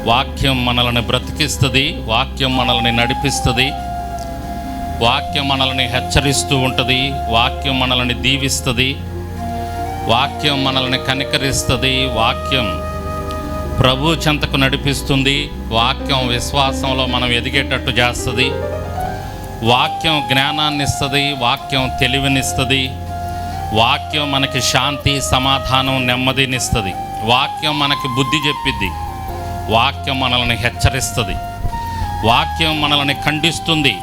వాక్యం మనల్ని బ్రతికిస్తుంది, వాక్యం మనల్ని నడిపిస్తుంది, వాక్యం మనల్ని హెచ్చరిస్తూ ఉంటుంది, వాక్యం మనల్ని దీవిస్తుంది, వాక్యం మనల్ని కనికరిస్తుంది, వాక్యం ప్రభు చెంతకు నడిపిస్తుంది, వాక్యం విశ్వాసంలో మనం ఎదిగేటట్టు చేస్తుంది, వాక్యం జ్ఞానాన్ని ఇస్తుంది, వాక్యం తెలివినిస్తుంది, వాక్యం మనకి శాంతి, సమాధానం, నెమ్మదినిస్తుంది, వాక్యం మనకి బుద్ధి చెప్పిద్ది, వాక్యం మనల్ని హెచ్చరిస్తుంది, వాక్యం మనల్ని ఖండిస్తుంది,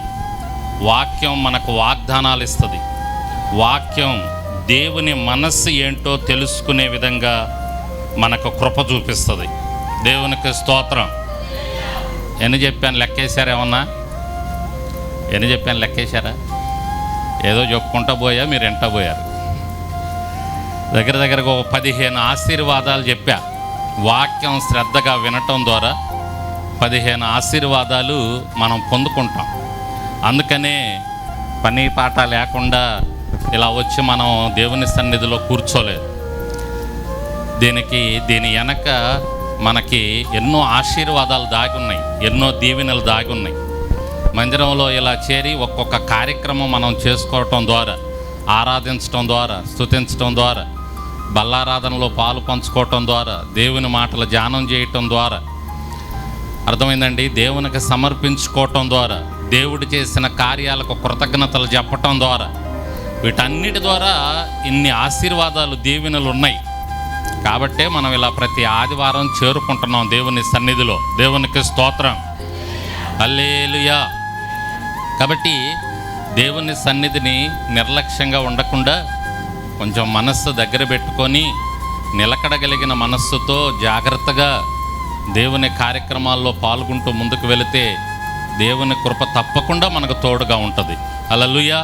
వాక్యం మనకు వాగ్దానాలు ఇస్తుంది, వాక్యం దేవుని మనస్సు ఏంటో తెలుసుకునే విధంగా మనకు కృప చూపిస్తుంది. దేవునికి స్తోత్రం. ఎన్ని చెప్పాను లెక్కేశారా? ఏమన్నా ఎన్ని చెప్పాను లెక్కేశారా? ఏదో చెప్పుకుంటా పోయా, మీరు ఎంట పోయారు. దగ్గరకు ఒక 15 ఆశీర్వాదాలు చెప్పా. వాక్యం శ్రద్ధగా వినటం ద్వారా 15 ఆశీర్వాదాలు మనం పొందుకుంటాం. అందుకనే పని పాట లేకుండా ఇలా వచ్చి మనం దేవుని సన్నిధిలో కూర్చోలేదు. దీని వెనక మనకి ఎన్నో ఆశీర్వాదాలు దాగి ఉన్నాయి, ఎన్నో దీవెనలు దాగి ఉన్నాయి. మందిరంలో ఇలా చేరి ఒక్కొక్క కార్యక్రమం మనం చేసుకోవటం ద్వారా, ఆరాధించటం ద్వారా, స్తుతించటం ద్వారా, బల్లారాధనలో పాలు పంచుకోవటం ద్వారా, దేవుని మాటలు ధ్యానం చేయటం ద్వారా, అర్థమైందండి, దేవునికి సమర్పించుకోవటం ద్వారా, దేవుడు చేసిన కార్యాలకు కృతజ్ఞతలు చెప్పటం ద్వారా, వీటన్నిటి ద్వారా ఇన్ని ఆశీర్వాదాలు, దీవెనలు ఉన్నాయి. కాబట్టే మనం ఇలా ప్రతి ఆదివారం చేరుకుంటున్నాం దేవుని సన్నిధిలో. దేవునికి స్తోత్రం, హల్లెలూయా. కాబట్టి దేవుని సన్నిధిని నిర్లక్ష్యంగా ఉండకుండా కొంచెం మనస్సు దగ్గర పెట్టుకొని నిలకడగలిగిన మనస్సుతో జాగ్రత్తగా దేవుని కార్యక్రమాల్లో పాల్గొంటూ ముందుకు వెళితే దేవుని కృప తప్పకుండా మనకు తోడుగా ఉంటుంది. హల్లెలూయా.